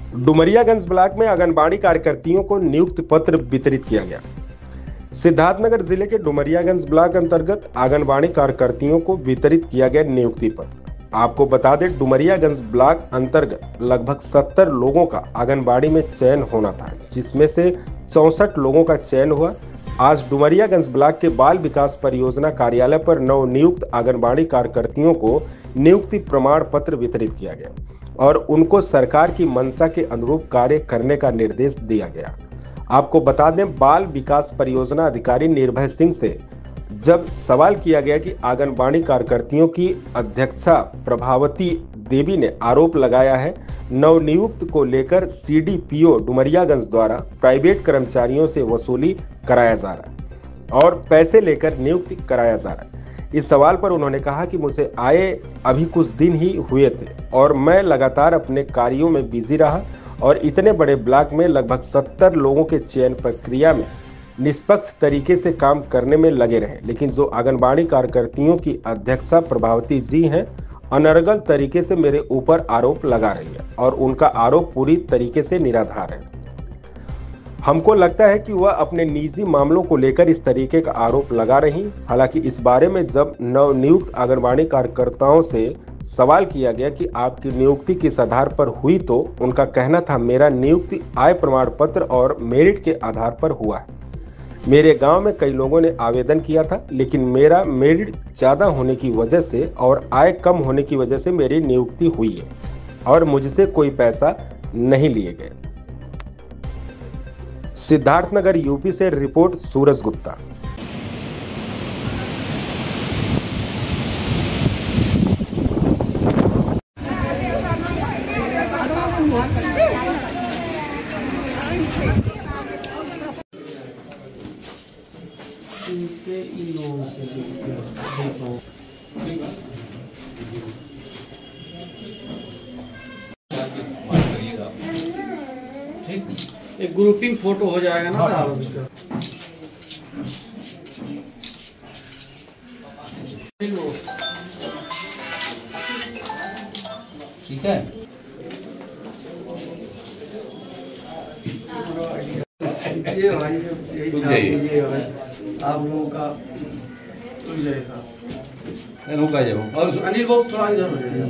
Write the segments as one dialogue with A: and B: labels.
A: Domariyaganj block में आंगनबाड़ी कार्यकर्तियों को नियुक्ति पत्र वितरित किया गया। सिद्धार्थनगर जिले के डुमरियागंज ब्लॉक अंतर्गत आंगनबाड़ी कार्यकर्तियों को वितरित किया गया नियुक्ति पत्र। आपको बता दें, डुमरियागंज ब्लॉक अंतर्गत लगभग 70 लोगों का आंगनबाड़ी में चयन होना था, जिसमें से 64 लोगों का चयन हुआ। आज डुमरियागंज ब्लॉक के बाल विकास परियोजना कार्यालय पर नवनियुक्त आंगनबाड़ी कार्यकर्तियों को नियुक्ति प्रमाण पत्र वितरित किया गया और उनको सरकार की मंशा के अनुरूप कार्य करने का निर्देश दिया गया। आपको बता दें, बाल विकास परियोजना अधिकारी निर्भय सिंह से जब सवाल किया गया कि आंगनबाड़ी कार्यकर्तियों की अध्यक्षा प्रभावती देवी ने आरोप लगाया है नवनियुक्त को लेकर सीडीपीओ डुमरियागंज द्वारा प्राइवेट कर्मचारियों से वसूली कराया जा रहा है और पैसे लेकर नियुक्ति कराया जा रहा है। इस सवाल पर उन्होंने कहा कि मुझे आए अभी कुछ दिन ही हुए थे और मैं लगातार अपने कार्यों में बिजी रहा और इतने बड़े ब्लॉक में लगभग 70 लोगों के चयन प्रक्रिया में निष्पक्ष तरीके से काम करने में लगे रहे, लेकिन जो आंगनबाड़ी कार्यकर्तियों की अध्यक्षा प्रभावती जी हैं, अनर्गल तरीके से मेरे ऊपर आरोप लगा रही है और उनका आरोप पूरी तरीके से निराधार है। हमको लगता है कि वह अपने निजी मामलों को लेकर इस तरीके का आरोप लगा रही। हालांकि इस बारे में जब नवनियुक्त आंगनबाड़ी कार्यकर्ताओं से सवाल किया गया कि आपकी नियुक्ति किस आधार पर हुई, तो उनका कहना था मेरा नियुक्ति आय प्रमाण पत्र और मेरिट के आधार पर हुआ है। मेरे गांव में कई लोगों ने आवेदन किया था, लेकिन मेरा मेरिट ज़्यादा होने की वजह से और आय कम होने की वजह से मेरी नियुक्ति हुई है और मुझसे कोई पैसा नहीं लिए गए। सिद्धार्थनगर यूपी से रिपोर्ट सूरज गुप्ता।
B: एक ग्रुपिंग फोटो हो जाएगा ना साहब।
C: ठीक है,
B: ये भाई ये है आप लोगों का
C: रुका जाओ और
B: अनिल बाबू थोड़ा इधर हो जाइए।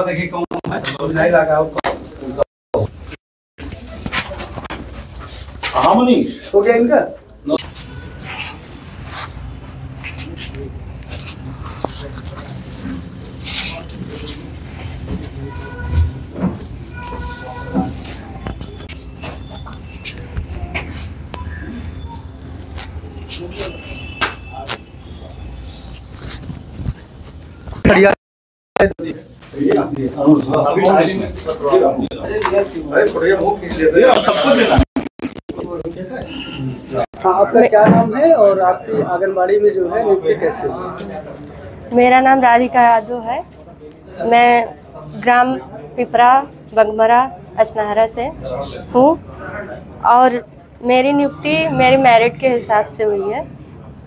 C: देखिए कौन है नहीं लगा मनीष
B: हो गया इनका। बढ़िया आपका क्या नाम है और आपकी आंगनबाड़ी में जो है नियुक्ति कैसे हुई?
D: मेरा नाम राधिका यादव है। मैं ग्राम पिपरा बगमरा असनाहरा से हूँ और मेरी नियुक्ति मेरी मेरिट के हिसाब से हुई है,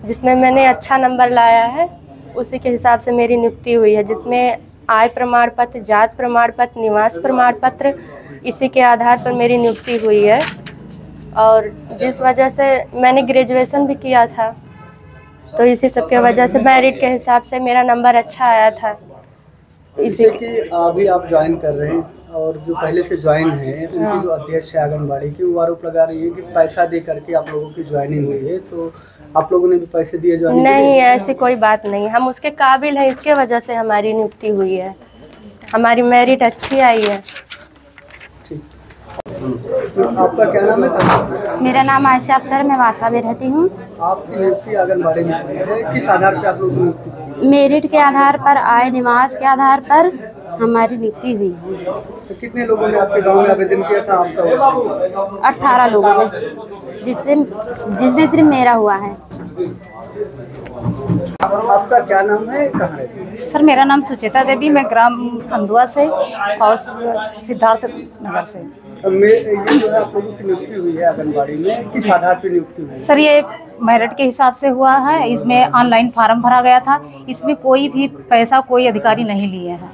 D: जिसमें मैंने अच्छा नंबर लाया है उसी के हिसाब से मेरी नियुक्ति हुई है, जिसमें आय प्रमाण पत्र, जात प्रमाण पत्र, निवास प्रमाण पत्र, इसी के आधार पर मेरी नियुक्ति हुई है। और जिस वजह से मैंने ग्रेजुएशन भी किया था, तो इसी सब के वजह से मेरिट के हिसाब से मेरा नंबर अच्छा आया था।
B: इसी कि अभी आप ज्वाइन कर रहे हैं और जो पहले से ज्वाइन है उनकी जो अध्यक्ष है आंगनबाड़ी की, वो आरोप लगा रही है कि पैसा दे करके आप लोगों की ज्वाइनिंग हुई है, तो आप लोगों ने भी पैसे दिए ज्वाइनिंग?
D: नहीं, ऐसी कोई बात नहीं, हम उसके काबिल हैं, इसके वजह से हमारी नियुक्ति हुई है, हमारी मेरिट अच्छी आई है।
B: तो आपका क्या नाम है?
E: मेरा नाम आयशा अफसर, मैं वासा में रहती हूँ।
B: आपकी नियुक्ति आंगनबाड़ी में हुई है, किस आधार पर आप लोग नियुक्ति की?
E: मेरिट के आधार पर, आय निवास के आधार पर हमारी नियुक्ति हुई।
B: तो कितने लोगों ने आपके गांव में आवेदन किया था? आपका
E: 18 लोगों ने, जिसमें सिर्फ मेरा हुआ है।
B: आपका क्या नाम है, कहाँ रहती है?
F: सर, मेरा नाम सुचेता देवी, मैं ग्राम अंधुआ से और सिद्धार्थ नगर से।
B: ये जो है आप लोगों की नियुक्ति हुई है आंगनबाड़ी में, किस आधार पर नियुक्ति हुई है?
F: सर, ये मेरिट के हिसाब से हुआ है। इसमें ऑनलाइन फार्म भरा गया था, इसमें कोई भी पैसा कोई अधिकारी नहीं लिए हैं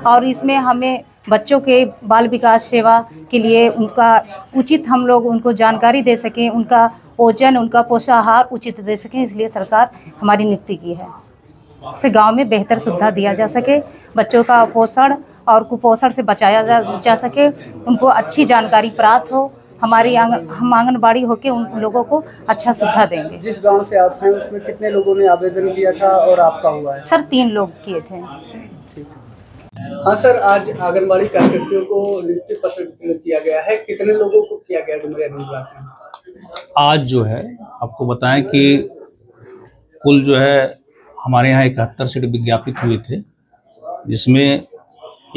F: और इसमें हमें बच्चों के बाल विकास सेवा के लिए उनका उचित हम लोग उनको जानकारी दे सकें, उनका भोजन, उनका पोषाहार उचित दे सकें, इसलिए सरकार हमारी नियुक्ति की है। से गांव में बेहतर सुविधा दिया जा सके, बच्चों का पोषण और कुपोषण से बचाया जा सके, उनको अच्छी जानकारी प्राप्त हो। हम आंगनबाड़ी होके उन लोगों को अच्छा सुविधा देंगे।
B: जिस गांव से आप हैं उसमें कितने लोगों ने आवेदन किया था और आपका हुआ है?
F: सर 3 लोग किए थे।
B: हाँ सर, आज आंगनबाड़ी कार्यकर्तियों को नियुक्ति पत्र वितरित किया गया है, कितने लोगों को किया गया डुमरियागंज ब्लॉक में?
G: आज जो है आपको बताएं कि कुल जो है हमारे यहाँ 71 सीट विज्ञापित हुए थे, जिसमें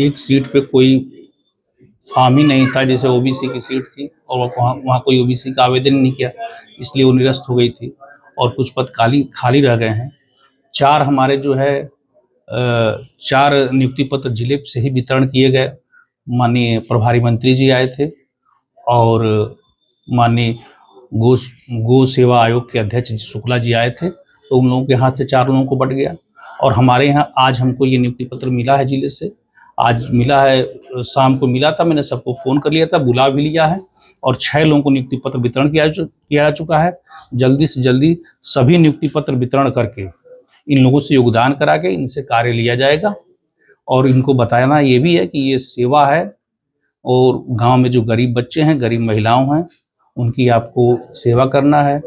G: एक सीट पे कोई फॉर्म ही नहीं था, जैसे ओबीसी की सीट थी और वहाँ कोई ओबीसी का आवेदन नहीं किया, इसलिए वो निरस्त हो गई थी और कुछ पद खाली रह गए हैं। 4 हमारे जो है 4 नियुक्ति पत्र जिले से ही वितरण किए गए। माननीय प्रभारी मंत्री जी आए थे और माननीय गो सेवा आयोग के अध्यक्ष शुक्ला जी आए थे, तो उन लोगों के हाथ से 4 लोगों को बट गया। और हमारे यहाँ आज हमको ये नियुक्ति पत्र मिला है जिले से, आज मिला है, शाम को मिला था, मैंने सबको फ़ोन कर लिया था, बुला भी लिया है और 6 लोगों को नियुक्ति पत्र वितरण किया जा चुका है। जल्दी से जल्दी सभी नियुक्ति पत्र वितरण करके इन लोगों से योगदान करा के इनसे कार्य लिया जाएगा। और इनको बताना ये भी है कि ये सेवा है और गांव में जो गरीब बच्चे हैं, गरीब महिलाओं हैं, उनकी आपको सेवा करना है।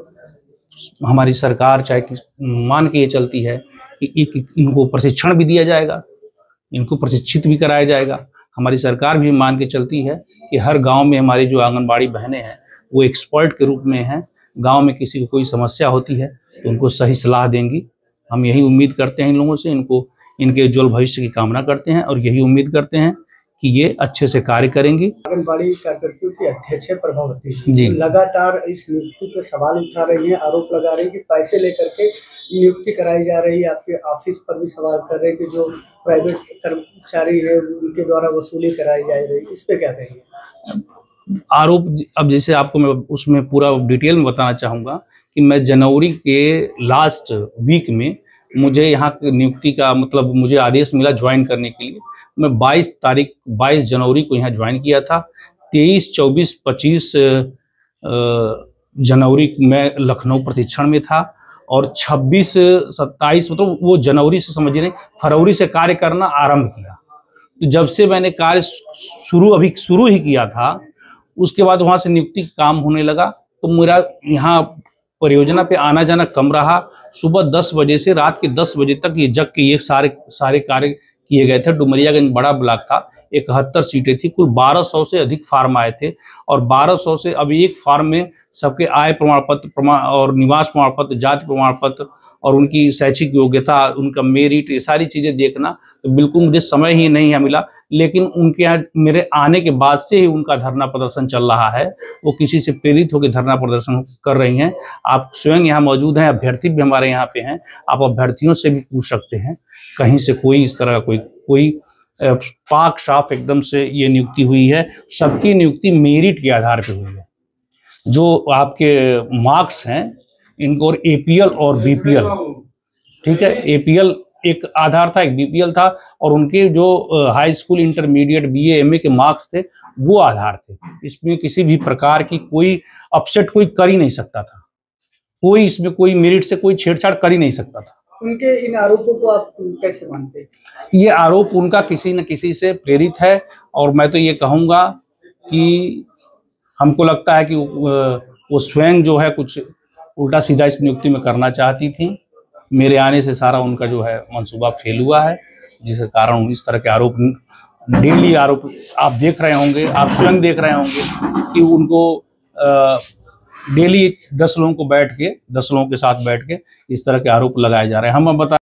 G: हमारी सरकार चाहे कि मान के ये चलती है कि इनको प्रशिक्षण भी दिया जाएगा, इनको प्रशिक्षित भी कराया जाएगा। हमारी सरकार भी मान के चलती है कि हर गांव में हमारी जो आंगनबाड़ी बहनें हैं वो एक्सपर्ट के रूप में हैं। गांव में किसी को कोई समस्या होती है तो उनको सही सलाह देंगी। हम यही उम्मीद करते हैं इन लोगों से, इनके उज्ज्वल भविष्य की कामना करते हैं और यही उम्मीद करते हैं कि ये अच्छे से कार्य करेंगी।
B: आंगनबाड़ी कार्यकर्तियों की अध्यक्ष है प्रभावती
G: जी,
B: लगातार इस नियुक्ति पर सवाल उठा रही हैं, आरोप लगा रही है कि पैसे लेकर के नियुक्ति कराई जा रही है। आपके ऑफिस पर भी सवाल कर रहे हैं कि जो प्राइवेट कर्मचारी है उनके द्वारा वसूली कराई जा रही है, इस पे क्या कहेंगे?
G: आरोप अब जैसे आपको मैं उसमें पूरा डिटेल में बताना चाहूँगा कि मैं जनवरी के लास्ट वीक में मुझे यहाँ नियुक्ति का मतलब मुझे आदेश मिला ज्वाइन करने के लिए। मैं 22 जनवरी को यहाँ ज्वाइन किया था। 23, 24, 25 जनवरी में लखनऊ प्रशिक्षण में था और 26, 27 मतलब वो जनवरी से समझिए फरवरी से कार्य करना आरंभ किया। तो जब से मैंने कार्य शुरू ही किया था, उसके बाद वहाँ से नियुक्ति का काम होने लगा, तो मेरा यहाँ परियोजना पे आना जाना कम रहा। सुबह 10 बजे से रात के 10 बजे तक ये जग के ये सारे कार्य किए गए थे। डुमरियागंज बड़ा ब्लॉक था, 71 सीटें थी, कुल 1200 से अधिक फार्म आए थे और 1200 से अब एक फार्म में सबके आय प्रमाण पत्र और निवास प्रमाण पत्र, जाति प्रमाण पत्र और उनकी शैक्षिक योग्यता, उनका मेरिट, ये सारी चीज़ें देखना तो बिल्कुल मुझे समय ही नहीं मिला। लेकिन उनके यहाँ मेरे आने के बाद से ही उनका धरना प्रदर्शन चल रहा है। वो किसी से प्रेरित होकर धरना प्रदर्शन कर रही हैं। आप स्वयं यहाँ मौजूद हैं, अभ्यर्थी भी हमारे यहाँ पे हैं, आप अभ्यर्थियों से भी पूछ सकते हैं। कहीं से कोई इस तरह का कोई पाक साफ एकदम से ये नियुक्ति हुई है। सबकी नियुक्ति मेरिट के आधार पर हुई है। जो आपके मार्क्स हैं इनको और एपीएल और बीपीएल, ठीक है, एपीएल एक आधार था, एक बीपीएल था और उनके जो high school, intermediate, BA, MA के मार्क्स थे वो आधार थे। इसमें किसी भी प्रकार की कोई अपसेट कोई कर ही नहीं सकता था, कोई इसमें कोई मेरिट से कोई छेड़छाड़ कर ही नहीं सकता था।
B: उनके इन आरोपों को आप कैसे मानते हैं?
G: ये आरोप उनका किसी न किसी से प्रेरित है और मैं तो ये कहूँगा कि हमको लगता है कि वो स्वयं जो है कुछ उल्टा सीधा इस नियुक्ति में करना चाहती थी। मेरे आने से सारा उनका जो है मंसूबा फेल हुआ है, जिसके कारण इस तरह के आरोप, डेली आरोप आप देख रहे होंगे, आप स्वयं देख रहे होंगे कि उनको डेली 10 लोगों के साथ बैठ के इस तरह के आरोप लगाए जा रहे हैं। हम अब बता